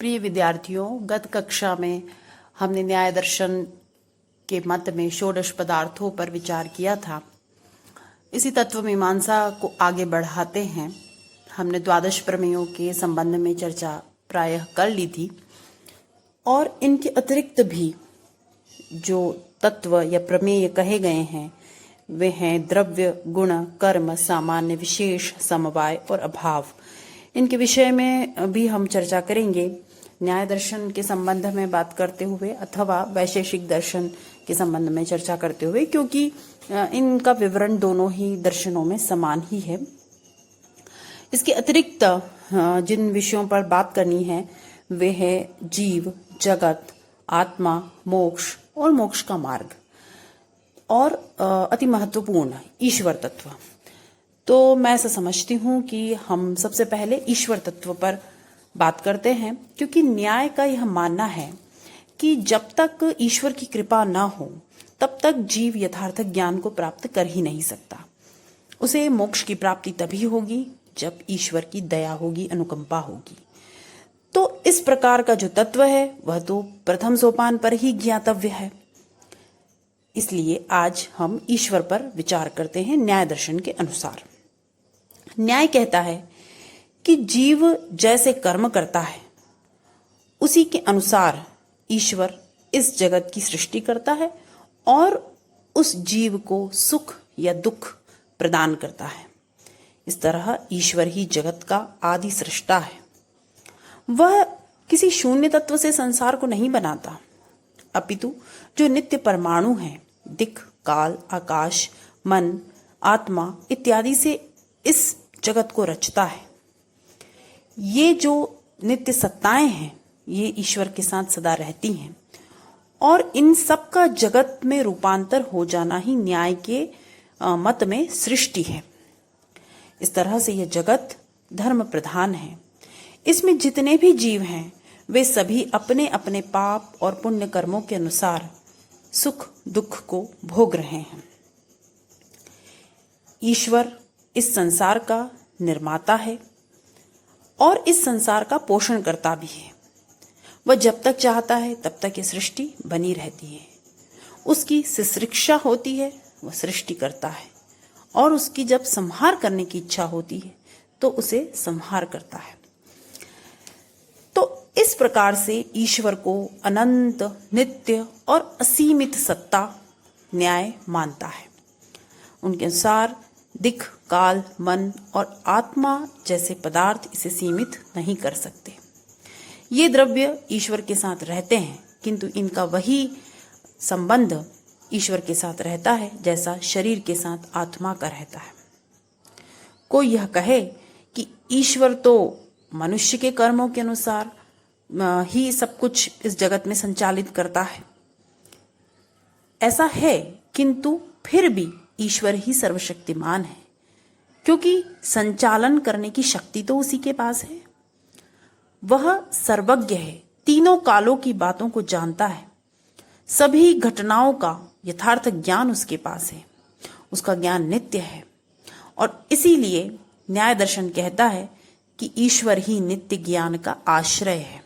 प्रिय विद्यार्थियों, गत कक्षा में हमने न्याय दर्शन के मत में षोडश पदार्थों पर विचार किया था। इसी तत्व मीमांसा को आगे बढ़ाते हैं। हमने द्वादश प्रमेयों के संबंध में चर्चा प्रायः कर ली थी और इनके अतिरिक्त भी जो तत्व या प्रमेय कहे गए हैं वे हैं द्रव्य, गुण, कर्म, सामान्य, विशेष, समवाय और अभाव। इनके विषय में भी हम चर्चा करेंगे न्याय दर्शन के संबंध में बात करते हुए अथवा वैशेषिक दर्शन के संबंध में चर्चा करते हुए, क्योंकि इनका विवरण दोनों ही दर्शनों में समान ही है। इसके अतिरिक्त जिन विषयों पर बात करनी है वे है जीव, जगत, आत्मा, मोक्ष और मोक्ष का मार्ग और अति महत्वपूर्ण ईश्वर तत्व। तो मैं ऐसा समझती हूँ कि हम सबसे पहले ईश्वर तत्व पर बात करते हैं, क्योंकि न्याय का यह मानना है कि जब तक ईश्वर की कृपा न हो तब तक जीव यथार्थ ज्ञान को प्राप्त कर ही नहीं सकता। उसे मोक्ष की प्राप्ति तभी होगी जब ईश्वर की दया होगी, अनुकंपा होगी। तो इस प्रकार का जो तत्व है वह तो प्रथम सोपान पर ही ज्ञातव्य है। इसलिए आज हम ईश्वर पर विचार करते हैं न्याय दर्शन के अनुसार। न्याय कहता है कि जीव जैसे कर्म करता है उसी के अनुसार ईश्वर इस जगत की सृष्टि करता है और उस जीव को सुख या दुख प्रदान करता है। इस तरह ईश्वर ही जगत का आदि सृष्टा है। वह किसी शून्य तत्व से संसार को नहीं बनाता, अपितु जो नित्य परमाणु हैं, दिक्, काल, आकाश, मन, आत्मा इत्यादि से इस जगत को रचता है। ये जो नित्य सत्ताएं हैं ये ईश्वर के साथ सदा रहती हैं और इन सब का जगत में रूपांतर हो जाना ही न्याय के मत में सृष्टि है। इस तरह से यह जगत धर्म प्रधान है। इसमें जितने भी जीव हैं वे सभी अपने अपने पाप और पुण्य कर्मों के अनुसार सुख दुख को भोग रहे हैं। ईश्वर इस संसार का निर्माता है और इस संसार का पोषण करता भी है। वह जब तक चाहता है तब तक ये सृष्टि बनी रहती है। उसकी शिक्षा होती है, वह सृष्टि करता है और उसकी जब संहार करने की इच्छा होती है तो उसे संहार करता है। तो इस प्रकार से ईश्वर को अनंत, नित्य और असीमित सत्ता न्याय मानता है। उनके अनुसार दिक्, काल, मन और आत्मा जैसे पदार्थ इसे सीमित नहीं कर सकते। ये द्रव्य ईश्वर के साथ रहते हैं, किंतु इनका वही संबंध ईश्वर के साथ रहता है जैसा शरीर के साथ आत्मा का रहता है। कोई यह कहे कि ईश्वर तो मनुष्य के कर्मों के अनुसार ही सब कुछ इस जगत में संचालित करता है। ऐसा है, किंतु फिर भी ईश्वर ही सर्वशक्तिमान है, क्योंकि संचालन करने की शक्ति तो उसी के पास है। वह सर्वज्ञ है, तीनों कालों की बातों को जानता है, सभी घटनाओं का यथार्थ ज्ञान उसके पास है। उसका ज्ञान नित्य है और इसीलिए न्याय दर्शन कहता है कि ईश्वर ही नित्य ज्ञान का आश्रय है।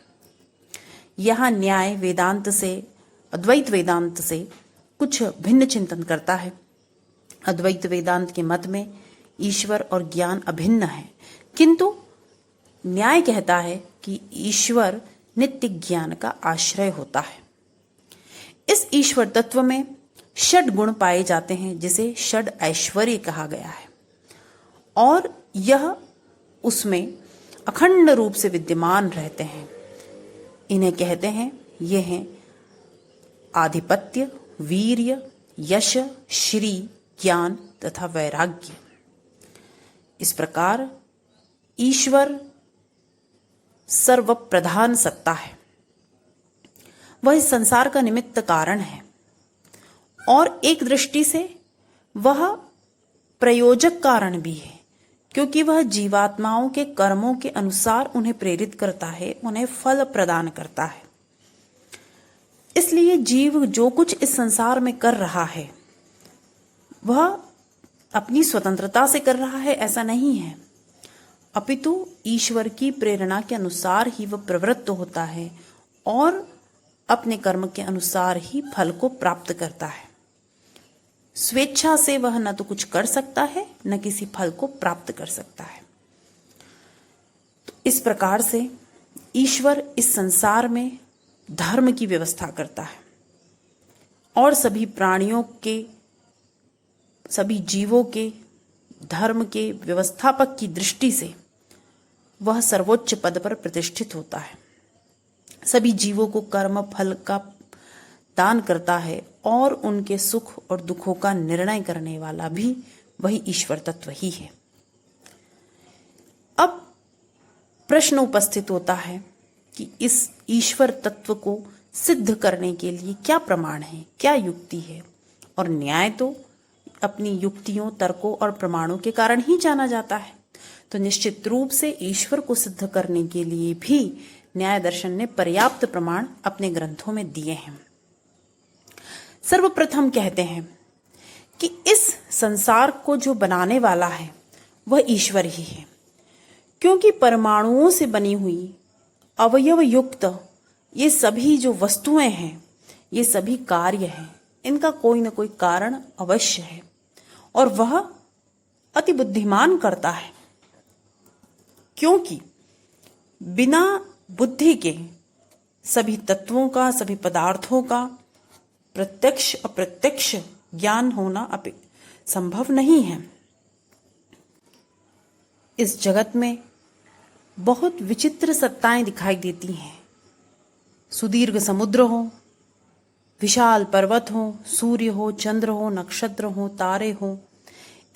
यह न्याय वेदांत से, अद्वैत वेदांत से कुछ भिन्न चिंतन करता है। अद्वैत वेदांत के मत में ईश्वर और ज्ञान अभिन्न है, किंतु न्याय कहता है कि ईश्वर नित्य ज्ञान का आश्रय होता है। इस ईश्वर तत्व में षड गुण पाए जाते हैं, जिसे षड ऐश्वर्य कहा गया है और यह उसमें अखंड रूप से विद्यमान रहते हैं। इन्हें कहते हैं, ये हैं आधिपत्य, वीर्य, यश, श्री, ज्ञान तथा वैराग्य। इस प्रकार ईश्वर सर्व प्रधान सत्ता है। वह इस संसार का निमित्त कारण है और एक दृष्टि से वह प्रयोजक कारण भी है, क्योंकि वह जीवात्माओं के कर्मों के अनुसार उन्हें प्रेरित करता है, उन्हें फल प्रदान करता है। इसलिए जीव जो कुछ इस संसार में कर रहा है वह अपनी स्वतंत्रता से कर रहा है ऐसा नहीं है। अपितु ईश्वर की प्रेरणा के अनुसार ही वह प्रवृत्त होता है और अपने कर्म के अनुसार ही फल को प्राप्त करता है। स्वेच्छा से वह न तो कुछ कर सकता है न किसी फल को प्राप्त कर सकता है। तो इस प्रकार से ईश्वर इस संसार में धर्म की व्यवस्था करता है और सभी प्राणियों के, सभी जीवों के धर्म के व्यवस्थापक की दृष्टि से वह सर्वोच्च पद पर प्रतिष्ठित होता है। सभी जीवों को कर्म फल का दान करता है और उनके सुख और दुखों का निर्णय करने वाला भी वही ईश्वर तत्व ही है। अब प्रश्न उपस्थित होता है कि इस ईश्वर तत्व को सिद्ध करने के लिए क्या प्रमाण है, क्या युक्ति है। और न्याय तो अपनी युक्तियों, तर्कों और प्रमाणों के कारण ही जाना जाता है। तो निश्चित रूप से ईश्वर को सिद्ध करने के लिए भी न्याय दर्शन ने पर्याप्त प्रमाण अपने ग्रंथों में दिए हैं। सर्वप्रथम कहते हैं कि इस संसार को जो बनाने वाला है वह ईश्वर ही है, क्योंकि परमाणुओं से बनी हुई अवयव युक्त ये सभी जो वस्तुएं हैं, ये सभी कार्य हैं, इनका कोई न कोई कारण अवश्य है और वह अति बुद्धिमान करता है, क्योंकि बिना बुद्धि के सभी तत्वों का, सभी पदार्थों का प्रत्यक्ष अप्रत्यक्ष ज्ञान होना संभव नहीं है। इस जगत में बहुत विचित्र सत्ताएं दिखाई देती हैं। सुदीर्घ समुद्र हो, विशाल पर्वत हो, सूर्य हो, चंद्र हो, नक्षत्र हो, तारे हो,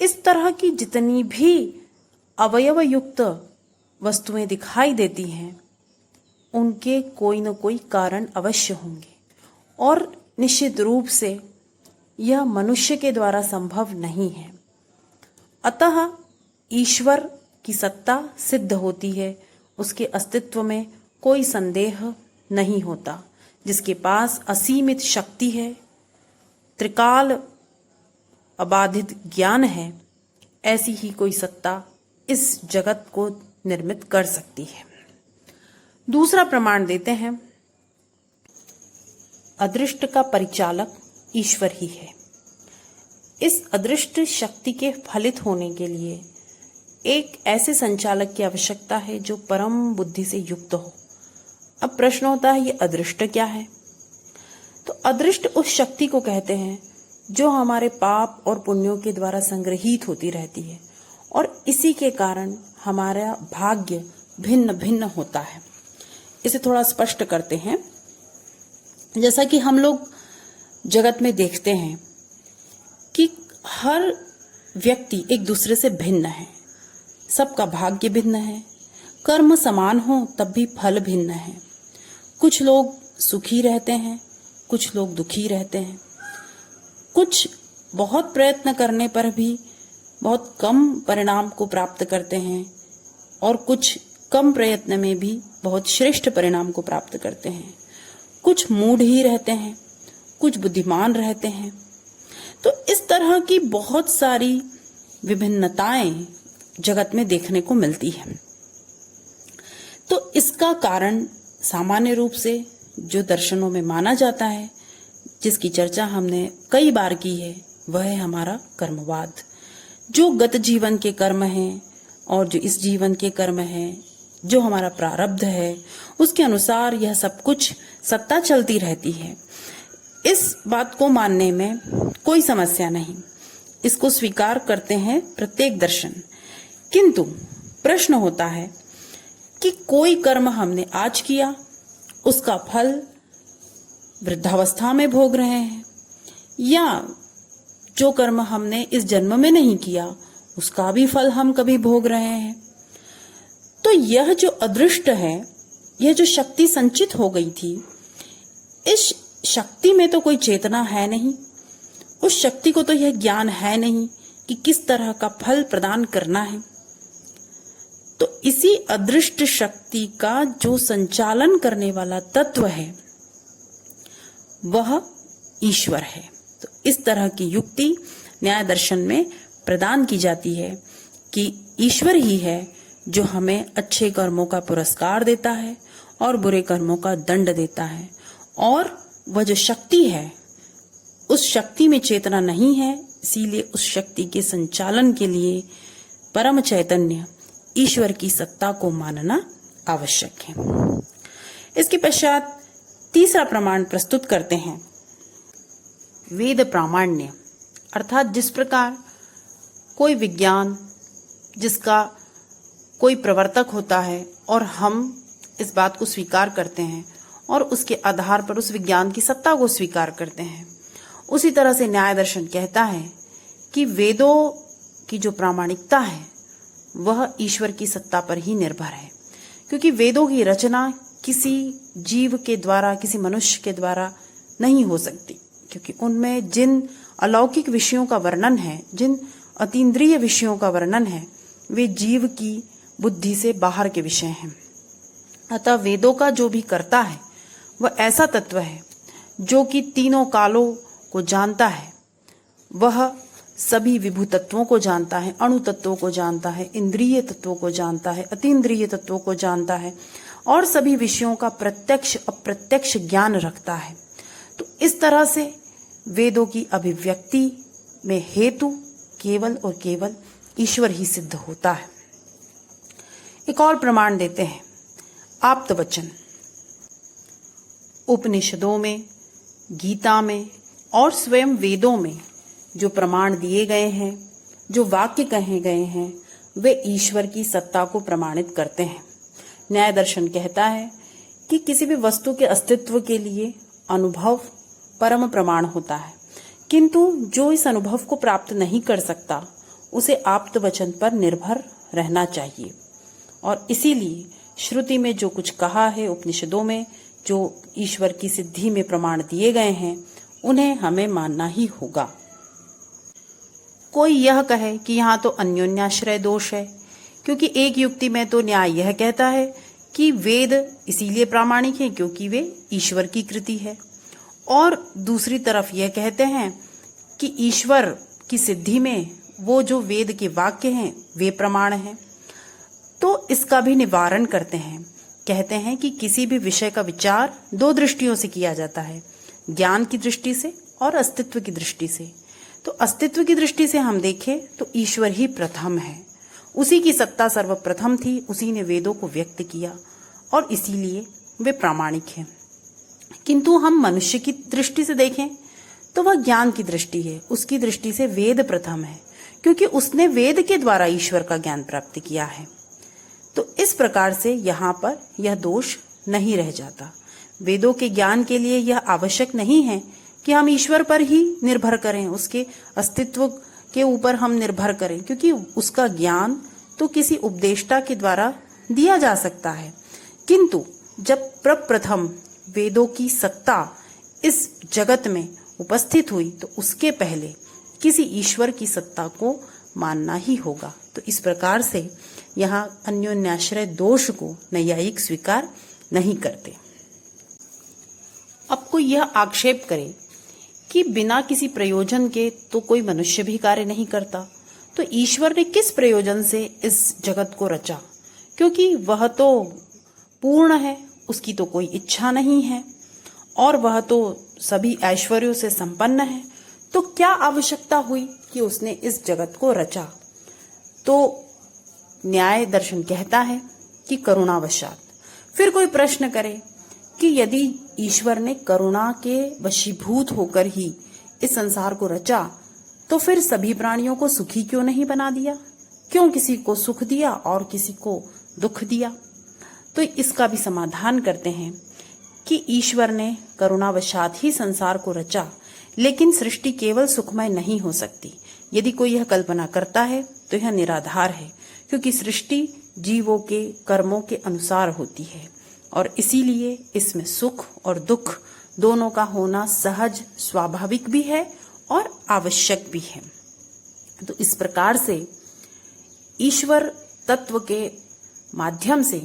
इस तरह की जितनी भी अवयव युक्त वस्तुएं दिखाई देती हैं, उनके कोई न कोई कारण अवश्य होंगे और निश्चित रूप से यह मनुष्य के द्वारा संभव नहीं है। अतः ईश्वर की सत्ता सिद्ध होती है, उसके अस्तित्व में कोई संदेह नहीं होता। जिसके पास असीमित शक्ति है, त्रिकाल अबाधित ज्ञान है, ऐसी ही कोई सत्ता इस जगत को निर्मित कर सकती है। दूसरा प्रमाण देते हैं, अदृष्ट का परिचालक ईश्वर ही है। इस अदृष्ट शक्ति के फलित होने के लिए एक ऐसे संचालक की आवश्यकता है जो परम बुद्धि से युक्त हो। अब प्रश्न होता है, ये अदृष्ट क्या है? तो अदृष्ट उस शक्ति को कहते हैं जो हमारे पाप और पुण्यों के द्वारा संग्रहित होती रहती है और इसी के कारण हमारा भाग्य भिन्न भिन्न होता है। इसे थोड़ा स्पष्ट करते हैं। जैसा कि हम लोग जगत में देखते हैं कि हर व्यक्ति एक दूसरे से भिन्न है, सबका भाग्य भिन्न है, कर्म समान हो तब भी फल भिन्न है। कुछ लोग सुखी रहते हैं, कुछ लोग दुखी रहते हैं, कुछ बहुत प्रयत्न करने पर भी बहुत कम परिणाम को प्राप्त करते हैं और कुछ कम प्रयत्न में भी बहुत श्रेष्ठ परिणाम को प्राप्त करते हैं। कुछ मूढ़ ही रहते हैं, कुछ बुद्धिमान रहते हैं। तो इस तरह की बहुत सारी विभिन्नताएं जगत में देखने को मिलती है। तो इसका कारण सामान्य रूप से जो दर्शनों में माना जाता है, जिसकी चर्चा हमने कई बार की है, वह है हमारा कर्मवाद। जो गत जीवन के कर्म हैं और जो इस जीवन के कर्म हैं, जो हमारा प्रारब्ध है, उसके अनुसार यह सब कुछ सत्ता चलती रहती है। इस बात को मानने में कोई समस्या नहीं, इसको स्वीकार करते हैं प्रत्येक दर्शन। किंतु प्रश्न होता है कि कोई कर्म हमने आज किया, उसका फल वृद्धावस्था में भोग रहे हैं, या जो कर्म हमने इस जन्म में नहीं किया, उसका भी फल हम कभी भोग रहे हैं। तो यह जो अदृष्ट है, यह जो शक्ति संचित हो गई थी, इस शक्ति में तो कोई चेतना है नहीं, उस शक्ति को तो यह ज्ञान है नहीं कि किस तरह का फल प्रदान करना है। तो इसी अदृष्ट शक्ति का जो संचालन करने वाला तत्व है, वह ईश्वर है। तो इस तरह की युक्ति न्याय दर्शन में प्रदान की जाती है कि ईश्वर ही है जो हमें अच्छे कर्मों का पुरस्कार देता है और बुरे कर्मों का दंड देता है। और वह जो शक्ति है, उस शक्ति में चेतना नहीं है, इसीलिए उस शक्ति के संचालन के लिए परम चैतन्य ईश्वर की सत्ता को मानना आवश्यक है। इसके पश्चात तीसरा प्रमाण प्रस्तुत करते हैं, वेद प्रामाण्य। अर्थात जिस प्रकार कोई विज्ञान जिसका कोई प्रवर्तक होता है और हम इस बात को स्वीकार करते हैं और उसके आधार पर उस विज्ञान की सत्ता को स्वीकार करते हैं, उसी तरह से न्याय दर्शन कहता है कि वेदों की जो प्रामाणिकता है वह ईश्वर की सत्ता पर ही निर्भर है। क्योंकि वेदों की रचना किसी जीव के द्वारा, किसी मनुष्य के द्वारा नहीं हो सकती, क्योंकि उनमें जिन अलौकिक विषयों का वर्णन है, जिन अतीन्द्रिय विषयों का वर्णन है, वे जीव की बुद्धि से बाहर के विषय हैं। अतः वेदों का जो भी कर्ता है वह ऐसा तत्व है जो कि तीनों कालों को जानता है। वह सभी विभू तत्वों को जानता है, अणु तत्वों को जानता है, इंद्रिय तत्वों को जानता है, अतीन्द्रिय तत्वों को जानता है और सभी विषयों का प्रत्यक्ष अप्रत्यक्ष ज्ञान रखता है। तो इस तरह से वेदों की अभिव्यक्ति में हेतु केवल और केवल ईश्वर ही सिद्ध होता है। एक और प्रमाण देते हैं, आप्त वचन। उपनिषदों में, गीता में और स्वयं वेदों में जो प्रमाण दिए गए हैं, जो वाक्य कहे गए हैं, वे ईश्वर की सत्ता को प्रमाणित करते हैं। न्याय दर्शन कहता है कि किसी भी वस्तु के अस्तित्व के लिए अनुभव परम प्रमाण होता है, किंतु जो इस अनुभव को प्राप्त नहीं कर सकता उसे आप्त वचन पर निर्भर रहना चाहिए। और इसीलिए श्रुति में जो कुछ कहा है, उपनिषदों में जो ईश्वर की सिद्धि में प्रमाण दिए गए हैं, उन्हें हमें मानना ही होगा। कोई यह कहे कि यहाँ तो अन्योन्याश्रय दोष है, क्योंकि एक युक्ति में तो न्याय यह कहता है कि वेद इसीलिए प्रामाणिक है क्योंकि वे ईश्वर की कृति है, और दूसरी तरफ यह कहते हैं कि ईश्वर की सिद्धि में वो जो वेद के वाक्य हैं वे प्रमाण हैं। तो इसका भी निवारण करते हैं, कहते हैं कि किसी भी विषय का विचार दो दृष्टियों से किया जाता है, ज्ञान की दृष्टि से और अस्तित्व की दृष्टि से। तो अस्तित्व की दृष्टि से हम देखें तो ईश्वर ही प्रथम है, उसी की सत्ता सर्वप्रथम थी, उसी ने वेदों को व्यक्त किया और इसीलिए वे प्रामाणिक हैं। किंतु हम मनुष्य की दृष्टि से देखें तो वह ज्ञान की दृष्टि है, उसकी दृष्टि से वेद प्रथम है, क्योंकि उसने वेद के द्वारा ईश्वर का ज्ञान प्राप्त किया है। तो इस प्रकार से यहाँ पर यह दोष नहीं रह जाता। वेदों के ज्ञान के लिए यह आवश्यक नहीं है कि हम ईश्वर पर ही निर्भर करें, उसके अस्तित्व के ऊपर हम निर्भर करें, क्योंकि उसका ज्ञान तो किसी उपदेष्टा के द्वारा दिया जा सकता है। किंतु जब प्रप्रथम वेदों की सत्ता इस जगत में उपस्थित हुई तो उसके पहले किसी ईश्वर की सत्ता को मानना ही होगा। तो इस प्रकार से यहाँ अन्योन्याश्रय दोष को नैयायिक स्वीकार नहीं करते। अब कोई यह आक्षेप करे कि बिना किसी प्रयोजन के तो कोई मनुष्य भी कार्य नहीं करता, तो ईश्वर ने किस प्रयोजन से इस जगत को रचा? क्योंकि वह तो पूर्ण है, उसकी तो कोई इच्छा नहीं है और वह तो सभी ऐश्वर्यों से संपन्न है, तो क्या आवश्यकता हुई कि उसने इस जगत को रचा? तो न्याय दर्शन कहता है कि करुणावशात। फिर कोई प्रश्न करे कि यदि ईश्वर ने करुणा के वशीभूत होकर ही इस संसार को रचा, तो फिर सभी प्राणियों को सुखी क्यों नहीं बना दिया? क्यों किसी को सुख दिया और किसी को दुख दिया? तो इसका भी समाधान करते हैं कि ईश्वर ने करुणावशात ही संसार को रचा, लेकिन सृष्टि केवल सुखमय नहीं हो सकती। यदि कोई यह कल्पना करता है तो यह निराधार है, क्योंकि सृष्टि जीवों के कर्मों के अनुसार होती है और इसीलिए इसमें सुख और दुख दोनों का होना सहज स्वाभाविक भी है और आवश्यक भी है। तो इस प्रकार से ईश्वर तत्व के माध्यम से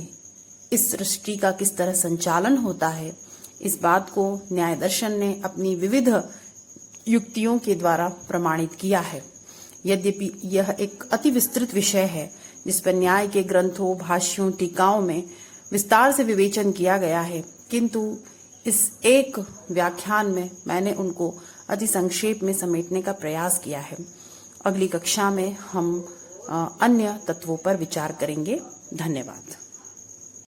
इस सृष्टि का किस तरह संचालन होता है, इस बात को न्याय दर्शन ने अपनी विविध युक्तियों के द्वारा प्रमाणित किया है। यद्यपि यह एक अति विस्तृत विषय है जिस पर न्याय के ग्रंथों, भाष्यों, टीकाओं में विस्तार से विवेचन किया गया है, किंतु इस एक व्याख्यान में मैंने उनको अति संक्षेप में समेटने का प्रयास किया है। अगली कक्षा में हम अन्य तत्वों पर विचार करेंगे। धन्यवाद।